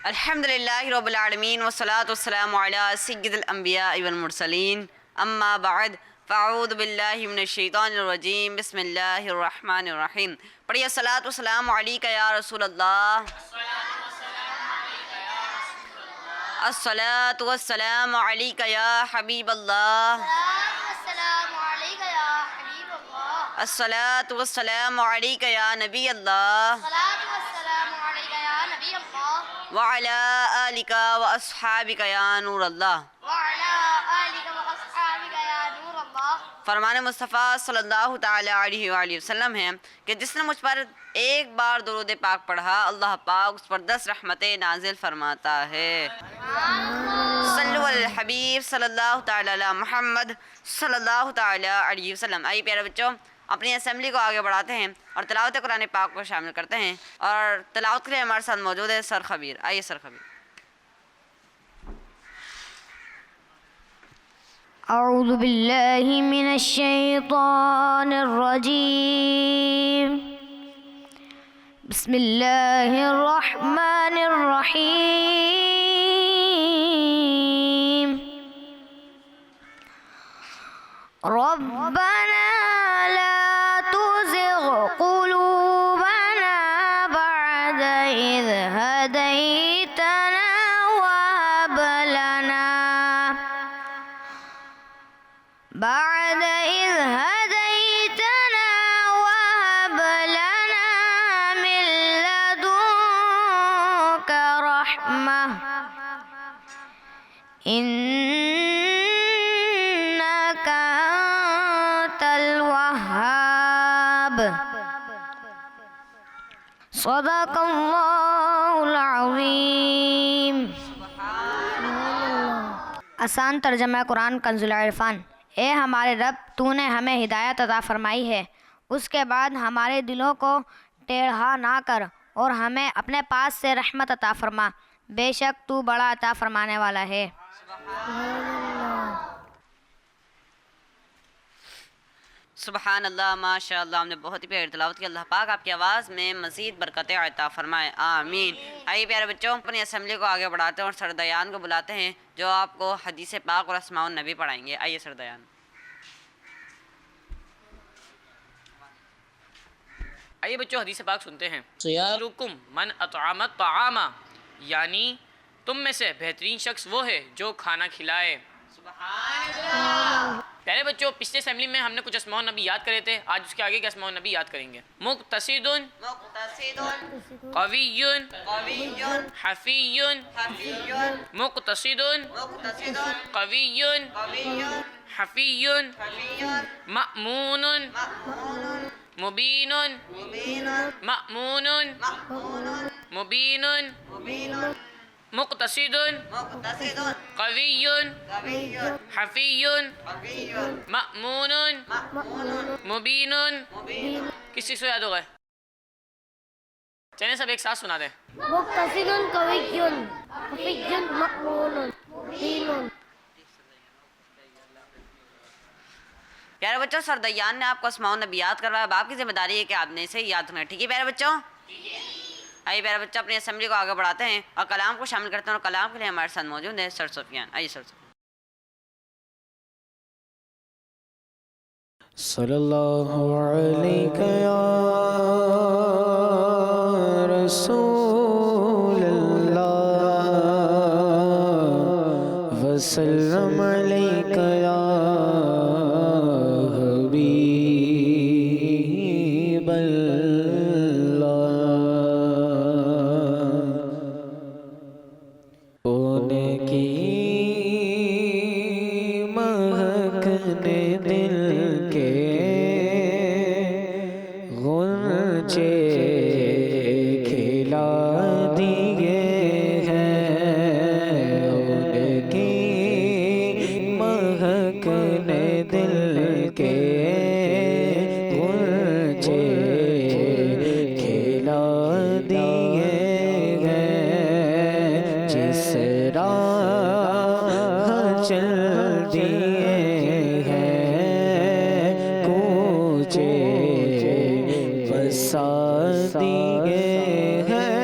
الحمدللہ رب العالمین والصلاة والسلام علی سید الانبیاء والمرسلین اما بعد فاعوذ باللہ من الشیطان الرجیم بسم اللہ الرحمن الرحیم. پڑھیے الصلاۃ والسلام علیک یا رسول اللہ. الصلاۃ والسلام علیک یا حبیب اللہ. الصلاۃ والسلام علیک یا نبی اللہ وعلی آلک واصحابک یا نور اللہ. فرمان مصطفیٰ صلی اللہ تعالی علیہ وآلہ وسلم ہے کہ جس نے مجھ پر ایک بار درود پاک پڑھا اللہ پاک اس پر 10 رحمتیں نازل فرماتا ہے. صلو علی الحبیب صلی اللہ تعالی علی محمد صلی اللہ تعالی علیہ وسلم. آئیے پیارے بچوں اپنی اسمبلی کو آگے بڑھاتے ہیں اور تلاوت قرآن پاک کو شامل کرتے ہیں. اور تلاوت کے لیے ہمارے ساتھ موجود ہے سر خبیر. آئیے سر خبیر. اعوذ باللہ من الشیطان الرجیم. بسم اللہ الرحمن الرحیم. ربنا لا تزغ قلوبنا بعد إذ هديتنا وهب لنا من لدنك رحمة إنك أنت الوهاب. صدق اللہ العظیم. آسان ترجمہ قرآن کنز العرفان. اے ہمارے رب تو نے ہمیں ہدایت عطا فرمائی ہے، اس کے بعد ہمارے دلوں کو ٹیڑھا نہ کر اور ہمیں اپنے پاس سے رحمت عطا فرما، بے شک تو بڑا عطا فرمانے والا ہے. سبحان اللہ ماشاء اللہ. ہم نے بہت ہی پیاری تلاوت کی. اللہ پاک آپ کی آواز میں مزید برکتیں عطا فرمائے آمین. آئیے پیارے بچوں اپنی اسمبلی کو آگے بڑھاتے ہیں اور سردیان کو بلاتے ہیں جو آپ کو حدیث پاک اور اسماء النبی پڑھائیں گے. آئیے سردیان. آئیے بچوں حدیث پاک سنتے ہیں. خیرکم من اطعم الطعام، یعنی تم میں سے بہترین شخص وہ ہے جو کھانا کھلائے. پیارے بچوں پچھلے اسمبلی میں ہم نے کچھ اسماء النبی یاد کرے تھے، آج اس کے آگے کے اسماء النبی یاد کریں گے. مقتصد، قوی، حفی، مقتصد، قوی، حفی، مأمون، مبین، مأمون، مبین، مقتصد، قوی، حفی، مأمون، مبین. کسی سے یاد ہوگا؟ چلیں سب ایک ساتھ سنا دیں. مقتصد قوی حفی مأمون مبین. پیارے بچوں سردیان نے آپ کو اسماء النبی یاد کروایا. اب آپ کی ذمہ داری ہے کہ آپ نے اسے یاد رکھنا ہے. ٹھیک ہے پیارے بچوں؟ آئیے پیارے بچوں اپنی اسمبلی کو آگے بڑھاتے ہیں اور کلام کو شامل کرتے ہیں. اور کلام کے لیے ہمارے ساتھ موجود ہے سر سفیان. آئیے سر سفیان. صلی اللہ علیک یا رسول اللہ وسلم علیک یا حبیب اللہ. ان کی مہک نے دل کے غنچے کھلا دیے ہیں. ان کی مہک نے دل کے غنچے کھلا دیے ہیں. جس راہ چل دیے ہیں کوچے بسا دیے ہیں.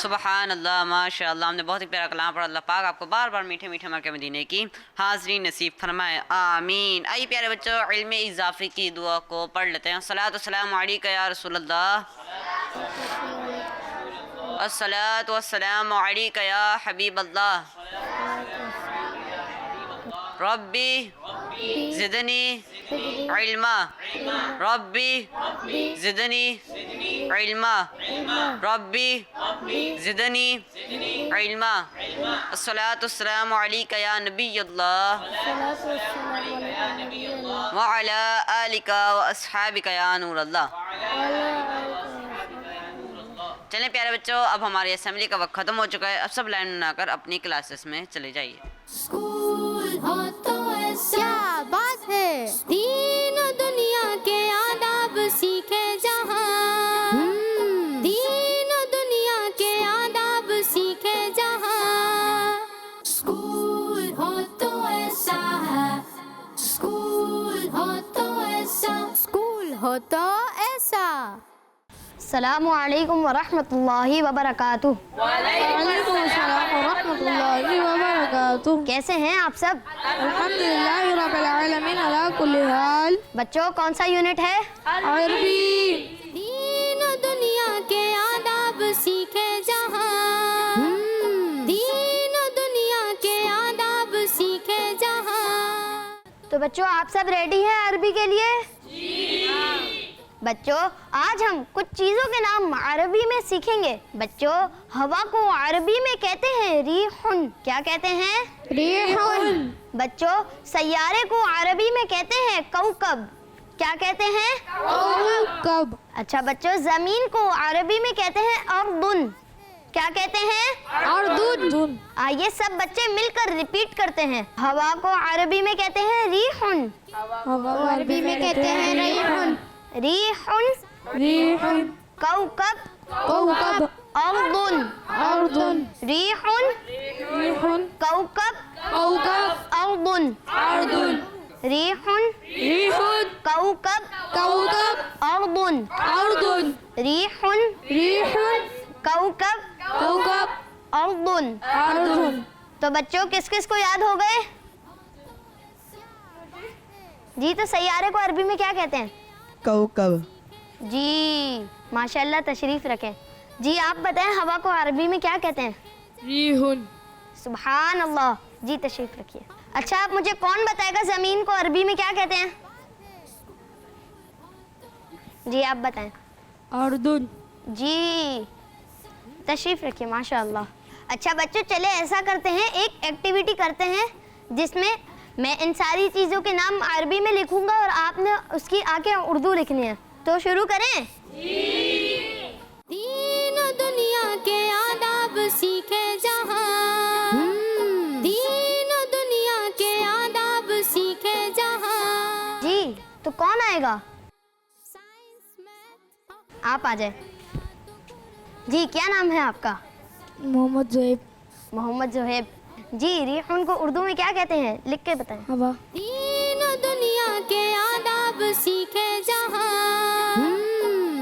سبحان اللہ، ماشاء اللہ، ہم نے بہت ہی پیارا کلام پڑھا۔ اللہ پاک آپ کو بار بار میٹھے میٹھے مکہ مدینے کی حاضری نصیب فرمائے، آمین۔ آئیے پیارے بچوں، علم اضافی کی دعا کو پڑھ لیتے ہیں۔ الصلاۃ والسلام علیکہ یا رسول اللہ، الصلاۃ والسلام علیکہ یا حبیب اللہ، ربی زدنی علما، ربی زدنی علما، ربی زدنی علما، الصلاۃ والسلام علیکہ یا نبی اللہ، وعلی آلکہ و اصحابکہ یا نور اللہ۔ چلیں پیارے بچوں، اب ہماری اسمبلی کا وقت ختم ہو چکا ہے، اب سب لائن بنا کر اپنی کلاسز میں چلے جائیے۔ اسکول ہو تو ایسا، کیا بات ہے، دین و دنیا کے آداب سیکھے جہاں، دین و دنیا کے آداب سیکھے جہاں، اسکول ہو تو ایسا ہے، اسکول ہو تو ایسا، اسکول ہو تو ایسا۔ السلام علیکم ورحمۃ اللہ وبرکاتہ۔ وعلیکم السلام ورحمۃ اللہ وبرکاتہ۔ کیسے ہیں آپ سب؟ الحمدللہ رب العالمین علی کل حال۔ بچوں کون سا یونٹ ہے؟ عربی۔ دین و دنیا کے آداب سیکھے جہاں، دین و دنیا کے آداب سیکھے جہاں۔ تو بچوں آپ سب ریڈی ہیں عربی کے لیے؟ بچوں آج ہم کچھ چیزوں کے نام عربی میں سیکھیں گے۔ بچوں ہوا کو عربی میں کہتے ہیں ریحن، کیا کہتے ہیں؟ ریحن۔ بچوں سیارے کو عربی میں کہتے ہیں کوکب، کیا کہتے ہیں؟ کوکب۔ اچھا بچوں زمین کو عربی میں کہتے ہیں اردن، کیا کہتے ہیں؟ اردن۔ آئیے سب بچے مل کر ریپیٹ کرتے ہیں۔ ہوا کو عربی میں کہتے ہیں ریحن، عربی میں کہتے ہیں ریحن۔ ریحن، ریحن۔ کوکب، کوکب۔ اردن، اردن۔ ریحن، ریحن۔ کوکب، کوکب۔ اردن، اردن۔ ریحن، ریحن۔ کوکب، کوکب۔ اردن، اردن۔ ریحن، ریحن۔ کوکب، کوکب۔ اردن۔ اردن۔ تو بچوں کس کس کو یاد ہو گئے؟ جی تو سیارے کو عربی میں کیا کہتے ہیں؟ کوکب۔ جی ماشاءاللہ تشریف رکھیں۔ جی آپ بتائیں ہوا کو عربی میں کیا کہتے ہیں؟ ریحن۔ سبحان اللہ، جی تشریف رکھیے۔ اچھا آپ مجھے کون بتائے گا زمین کو عربی میں کیا کہتے ہیں؟ جی آپ بتائیں۔ اردن۔ جی تشریف رکھیے ماشاءاللہ۔ اچھا بچوں چلے ایسا کرتے ہیں، ایک ایکٹیویٹی کرتے ہیں جس میں میں ان ساری چیزوں کے نام عربی میں لکھوں گا اور آپ نے اس کی آگے اردو لکھنی ہے، تو شروع کریں؟ دین و دنیا کے آداب سیکھے جہاں، دین و دنیا کے آداب سیکھے جہاں۔ جی تو کون آئے گا؟ آپ آ جائیں۔ جی کیا نام ہے آپ کا؟ محمد زہیب۔ محمد زہیب۔ جی ریحن کو اردو میں کیا کہتے ہیں؟ لکھ کے بتائیں۔ ہوا۔ دین و دنیا کے آداب سیکھے جہاں،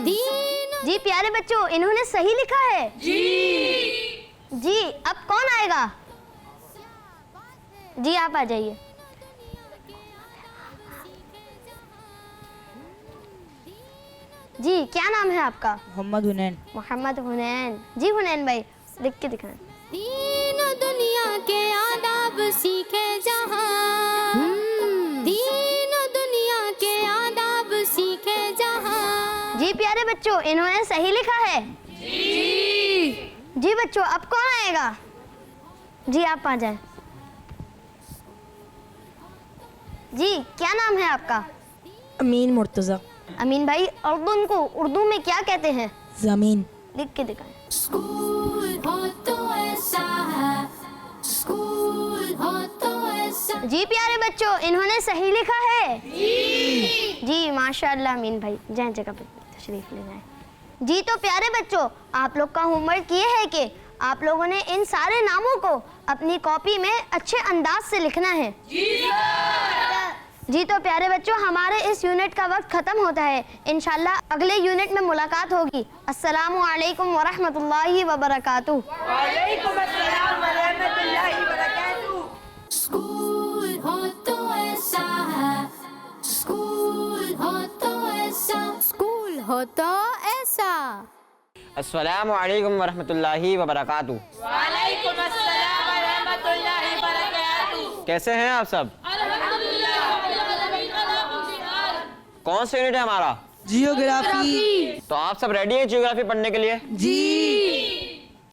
دین و جی پیارے بچوں انہوں نے صحیح لکھا ہے۔ جی اب کون آئے گا؟ جی آپ آ جائیے۔ جی کیا نام ہے آپ کا؟ محمد حنین۔ محمد حنین۔ جی حنین بھائی لکھ کے دکھائیں۔ دین و دنیا کے آداب سیکھے جہاں، دین و دنیا کے آداب سیکھے جہاں۔ جی پیارے بچوں انہوں نے صحیح لکھا ہے۔ جی بچوں اب کون آئے گا؟ جی آپ آ جائیں۔ جی کیا نام ہے آپ کا؟ امین مرتضی۔ امین بھائی اردن کو اردو میں کیا کہتے ہیں؟ زمین۔ لکھ کے دکھائیں۔ اسکول ہو تو ایسا ہے، اسکول ہو تو ایسا۔ جی پیارے بچوں انہوں نے صحیح لکھا ہے۔ جی ماشاءاللہ امین بھائی جائیں جگہ پہ تشریف لے جائیں۔ جی تو پیارے بچوں آپ لوگ کا ہوم ورک یہ ہے کہ آپ لوگوں نے ان سارے ناموں کو اپنی کاپی میں اچھے انداز سے لکھنا ہے۔ جی تو پیارے بچوں ہمارے اس یونٹ کا وقت ختم ہوتا ہے، انشاءاللہ اگلے یونٹ میں ملاقات ہوگی۔ السلام علیکم ورحمۃ اللہ وبرکاتہ۔ اسکول ہو تو ایسا ہے، اسکول ہو تو ایسا، اسکول ہو تو ایسا۔ السلام علیکم ورحمۃ اللہ وبرکاتہ۔ وعلیکم السلام ورحمۃ اللہ وبرکاتہ۔ کیسے ہیں آپ سب؟ کون سا یونٹ ہے ہمارا؟ جیوگرافی۔ تو آپ سب ریڈی ہیں جیوگرافی پڑھنے کے لیے؟ جی۔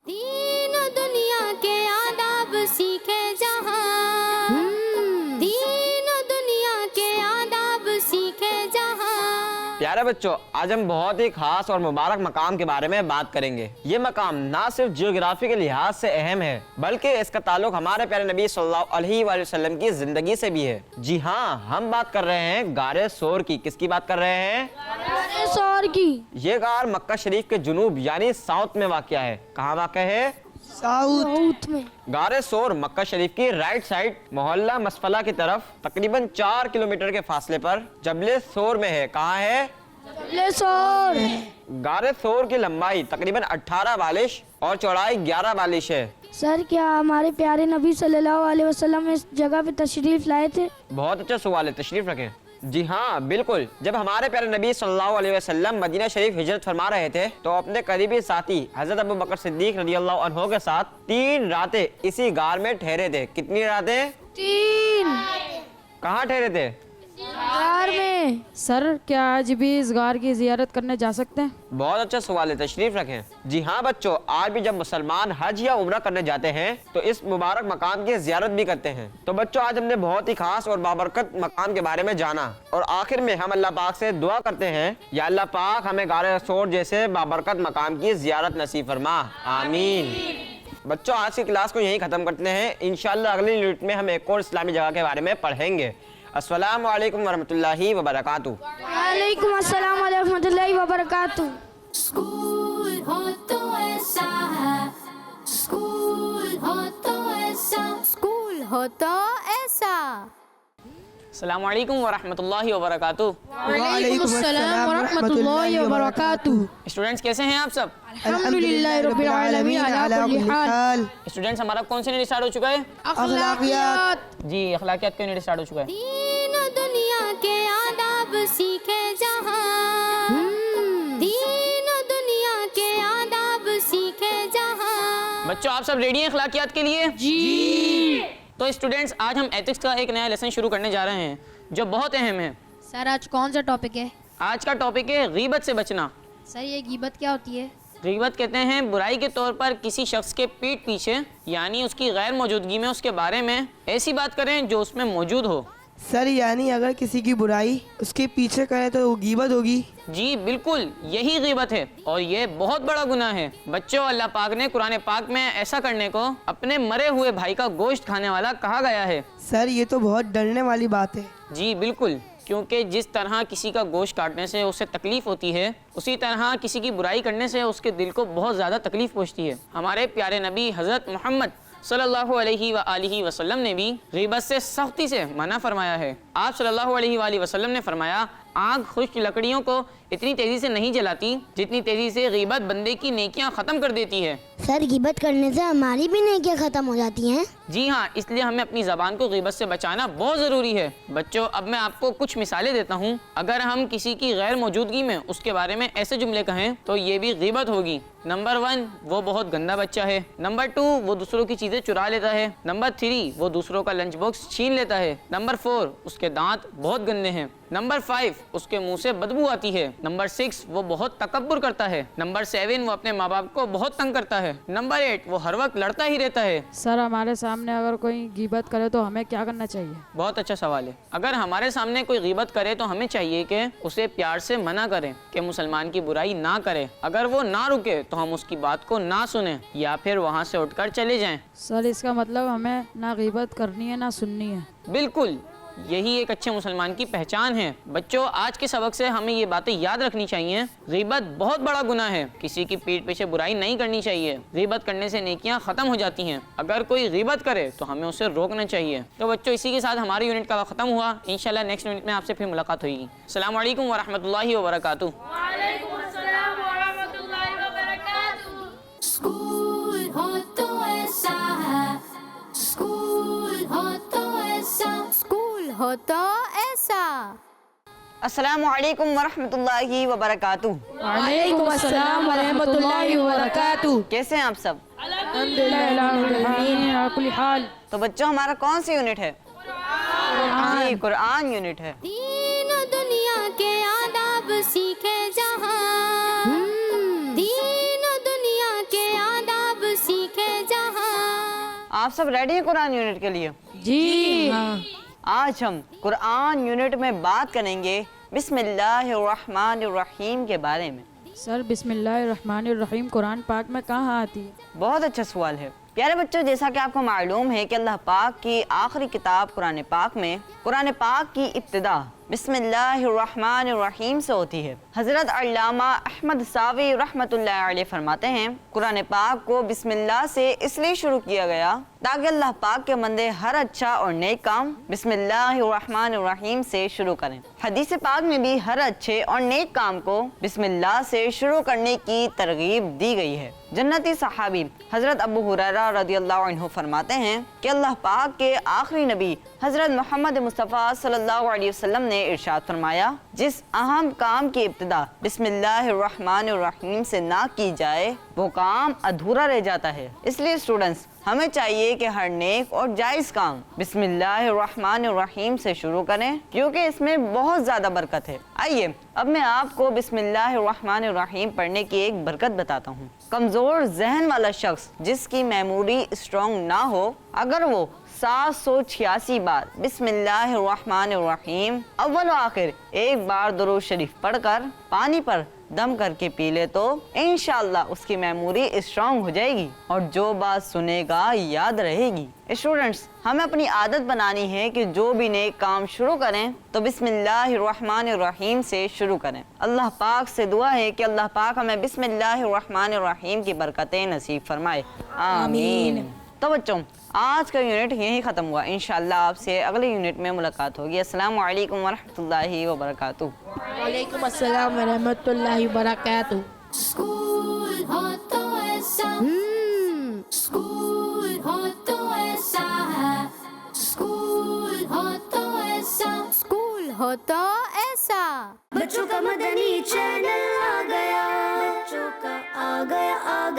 دین و دنیا کے آداب سیکھے جہاں، دین و دنیا کے آداب سیکھے جہاں۔ پیارے پیارے بچوں، آج ہم بہت ہی خاص اور مبارک مقام کے بارے میں بات کریں گے۔ یہ مقام نہ صرف جیوگرافی کے لحاظ سے اہم ہے بلکہ اس کا تعلق ہمارے پیارے نبی صلی اللہ علیہ وآلہ وسلم کی زندگی سے بھی ہے۔ جی ہاں، ہم بات کر رہے ہیں غار ثور کی۔ کس کی بات کر رہے ہیں؟ ثور کی۔ یہ غار مکہ شریف کے جنوب یعنی ساؤتھ میں واقع ہے۔ کہاں واقع ہے؟ ساؤتھ میں۔ غار ثور مکہ شریف کی رائٹ سائڈ محلہ مسفلہ کی طرف تقریباً 4 کلومیٹر کے فاصلے پر جبل ثور میں ہے۔ کہاں ہے؟ جبل ثور۔ غار ثور کی لمبائی تقریباً 18 بالش اور چوڑائی 11 بالش ہے۔ سر کیا ہمارے پیارے نبی صلی اللہ علیہ وسلم اس جگہ پہ تشریف لائے تھے؟ بہت اچھا سوال ہے، تشریف رکھیں۔ جی ہاں بالکل، جب ہمارے پیارے نبی صلی اللہ علیہ وسلم مدینہ شریف ہجرت فرما رہے تھے تو اپنے قریبی ساتھی حضرت ابو بکر صدیق رضی اللہ عنہ کے ساتھ 3 راتیں اسی غار میں ٹھہرے تھے۔ کتنی راتیں؟ 3۔ کہاں ٹھہرے تھے؟ غار میں۔ سر کیا آج بھی اس غار کی زیارت کرنے جا سکتے ہیں؟ بہت اچھا سوال ہے، تشریف رکھیں۔ جی ہاں بچوں، آج بھی جب مسلمان حج یا عمرہ کرنے جاتے ہیں تو اس مبارک مقام کی زیارت بھی کرتے ہیں۔ تو بچوں، آج ہم نے بہت ہی خاص اور بابرکت مقام کے بارے میں جانا، اور آخر میں ہم اللہ پاک سے دعا کرتے ہیں یا اللہ پاک ہمیں غار ثور جیسے بابرکت مقام کی زیارت نصیب فرما، آمین۔ بچوں، آج کی کلاس کو یہیں ختم کرتے ہیں۔ انشاءاللہ اگلی یونٹ میں ہم ایک اور اسلامی جگہ کے بارے میں پڑھیں گے۔ السلام علیکم ورحمۃ اللہ وبرکاتہ۔ وعلیکم السلام ورحمۃ اللہ وبرکاتہ۔ اسکول ہو تو ایسا ہے، اسکول ہو تو ایسا، اسکول ہو تو ایسا۔ السلام علیکم ورحمۃ اللہ وبرکاتہ۔ وعلیکم السلام ورحمۃ اللہ وبرکاتہ۔ اسٹوڈنٹس کیسے ہیں آپ سب؟ الحمدللہ رب العالمین علی کل حال۔ اسٹوڈنٹس ہمارا کون سا یونٹ اسٹارٹ ہو چکا ہے؟ اخلاقیات۔ جی، اخلاقیات کا یونٹ اسٹارٹ ہو چکا ہے۔ دین و دنیا کے آداب سیکھے جہاں، دین و دنیا کے آداب سیکھے جہاں۔ بچوں، آپ سب ریڈی ہیں اخلاقیات کے لیے؟ جی۔ تو اسٹوڈنٹس، آج ہم ایتھکس کا ایک نیا لیسن شروع کرنے جا رہے ہیں جو بہت اہم ہے۔ سر آج کون سا ٹاپک ہے؟ آج کا ٹاپک ہے غیبت سے بچنا۔ سر یہ غیبت کیا ہوتی ہے؟ غیبت کہتے ہیں برائی کے طور پر کسی شخص کے پیٹھ پیچھے یعنی اس کی غیر موجودگی میں اس کے بارے میں ایسی بات کریں جو اس میں موجود ہو۔ سر یعنی اگر کسی کی برائی اس کے پیچھے کرے تو وہ غیبت ہوگی؟ جی بالکل، یہی غیبت ہے اور یہ بہت بڑا گناہ ہے۔ بچوں، اللہ پاک نے قرآن پاک میں ایسا کرنے کو اپنے مرے ہوئے بھائی کا گوشت کھانے والا کہا گیا ہے۔ سر یہ تو بہت ڈرنے والی بات ہے۔ جی بالکل، کیونکہ جس طرح کسی کا گوشت کاٹنے سے اسے تکلیف ہوتی ہے اسی طرح کسی کی برائی کرنے سے اس کے دل کو بہت زیادہ تکلیف پہنچتی ہے۔ ہمارے پیارے نبی حضرت محمد صلی اللہ علیہ وآلہ وسلم نے بھی غیبت سے سختی سے منع فرمایا ہے۔ آپ صلی اللہ علیہ وآلہ وسلم نے فرمایا، آگ خشک لکڑیوں کو اتنی تیزی سے نہیں جلاتی جتنی تیزی سے غیبت بندے کی نیکیاں ختم کر دیتی ہے۔ سر غیبت کرنے سے ہماری بھی نیکیاں ختم ہو جاتی ہیں؟ جی ہاں، اس لیے ہمیں اپنی زبان کو غیبت سے بچانا بہت ضروری ہے۔ بچوں، اب میں آپ کو کچھ مثالیں دیتا ہوں۔ اگر ہم کسی کی غیر موجودگی میں اس کے بارے میں ایسے جملے کہیں تو یہ بھی غیبت ہوگی۔ نمبر 1، وہ بہت گندا بچہ ہے۔ نمبر 2، وہ دوسروں کی چیزیں چرا لیتا ہے۔ نمبر 3، وہ دوسروں کا لنچ باکس چھین لیتا ہے۔ نمبر 4، اس کے دانت بہت گندے ہیں۔ نمبر 5، اس کے منہ سے بدبو آتی ہے۔ نمبر 6، وہ بہت تکبر کرتا ہے۔ نمبر 7، وہ اپنے ماں باپ کو بہت تنگ کرتا ہے۔ نمبر 8، وہ ہر وقت لڑتا ہی رہتا ہے۔ سر ہمارے سامنے اگر کوئی غیبت کرے تو ہمیں کیا کرنا چاہیے؟ بہت اچھا سوال ہے۔ اگر ہمارے سامنے کوئی غیبت کرے تو ہمیں چاہیے کہ اسے پیار سے منع کریں کہ مسلمان کی برائی نہ کرے۔ اگر وہ نہ رکے تو ہم اس کی بات کو نہ سنیں یا پھر وہاں سے اٹھ کر چلے جائیں۔ سر اس کا مطلب ہمیں نہ غیبت کرنی ہے نہ سننی ہے؟ بالکل، یہی ایک اچھے مسلمان کی پہچان ہے۔ بچوں، آج کے سبق سے ہمیں یہ باتیں یاد رکھنی چاہیے۔ غیبت بہت بڑا گناہ ہے، کسی کی پیٹھ پیچھے برائی نہیں کرنی چاہیے۔ غیبت کرنے سے نیکیاں ختم ہو جاتی ہیں۔ اگر کوئی غیبت کرے تو ہمیں اسے روکنا چاہیے۔ تو بچوں، اسی کے ساتھ ہماری یونٹ کا وقت ختم ہوا۔ انشاءاللہ نیکسٹ یونٹ میں آپ سے پھر ملاقات ہوگی۔ السلام علیکم ورحمۃ اللہ وبرکاتہ۔ وعلیکم السلام ورحمۃ اللہ وبرکاتہ۔ اسکول ہو تو ایسا ہے، اسکول ہو تو ایسا، اسکول ہو تو ایسا۔ السلام علیکم ورحمۃ اللہ وبرکاتہ۔ وعلیکم السلام ورحمۃ اللہ وبرکاتہ۔ کیسے ہیں آپ سب؟ تو بچوں، ہمارا کون سی یونٹ ہے؟ جی، قرآن یونٹ ہے۔ دین و دنیا کے آداب سیکھے جہاں، دین و دنیا کے آداب سیکھے جہاں۔ آپ سب ریڈی ہیں قرآن یونٹ کے لیے؟ جی ہاں۔ آج ہم قرآن یونٹ میں بات کریں گے بسم اللہ الرحمن الرحیم کے بارے میں؟ سر بسم اللہ الرحمن الرحیم قرآن پاک میں کہاں آتی ہے؟ بہت اچھا سوال ہے پیارے بچوں، جیسا کہ آپ کو معلوم ہے کہ اللہ پاک کی آخری کتاب قرآن پاک میں قرآن پاک کی ابتدا بسم اللہ الرحمن الرحیم سے ہوتی ہے۔ حضرت علامہ احمد ساوی رحمۃ اللہ علیہ فرماتے ہیں قرآن پاک کو بسم اللہ سے اس لیے شروع کیا گیا تاکہ اللہ پاک کے بندے ہر اچھا اور نیک کام بسم اللہ الرحمن الرحیم سے شروع کریں۔ حدیث پاک میں بھی ہر اچھے اور نیک کام کو بسم اللہ سے شروع کرنے کی ترغیب دی گئی ہے۔ جنتی صحابی حضرت ابو ہریرہ رضی اللہ عنہ فرماتے ہیں کہ اللہ پاک کے آخری نبی حضرت محمد مصطفیٰ صلی اللہ علیہ وسلم نے ارشاد فرمایا جس اہم کام کی ابتدا بسم اللہ الرحمن الرحیم سے نہ کی جائے وہ کام ادھورا رہ جاتا ہے۔ اس لیے اسٹوڈنٹس ہمیں چاہیے کہ ہر نیک اور جائز کام بسم اللہ الرحمن الرحیم سے شروع کریں کیونکہ اس میں بہت زیادہ برکت ہے۔ آئیے اب میں آپ کو بسم اللہ الرحمن الرحیم پڑھنے کی ایک برکت بتاتا ہوں۔ کمزور ذہن والا شخص جس کی میموری اسٹرانگ نہ ہو اگر وہ 786 بار بسم اللہ الرحمن الرحیم اول و آخر ایک بار درود شریف پڑھ کر پانی پر دم کر کے پی لے تو انشاءاللہ اس کی میموری اسٹرانگ ہو جائے گی اور جو بات سنے گا یاد رہے گی۔ اسٹوڈنٹس ہمیں اپنی عادت بنانی ہے کہ جو بھی نیک کام شروع کریں تو بسم اللہ الرحمن الرحیم سے شروع کریں۔ اللہ پاک سے دعا ہے کہ اللہ پاک ہمیں بسم اللہ الرحمن الرحیم کی برکتیں نصیب فرمائے، آمین۔ تو بچوں آج کا یونٹ یہی ختم ہوا، انشاءاللہ آپ سے اگلے یونٹ میں ملاقات ہوگی۔ السلام علیکم ورحمۃ اللہ وبرکاتہ۔ وعلیکم السلام ورحمۃ اللہ وبرکاتہ۔ اسکول ہو تو ایسا اسکول ہو تو ایسا ہے اسکول ہو تو ایسا اسکول ہو تو ایسا بچوں کا مدنی چینل آ گیا بچوں کا آ گیا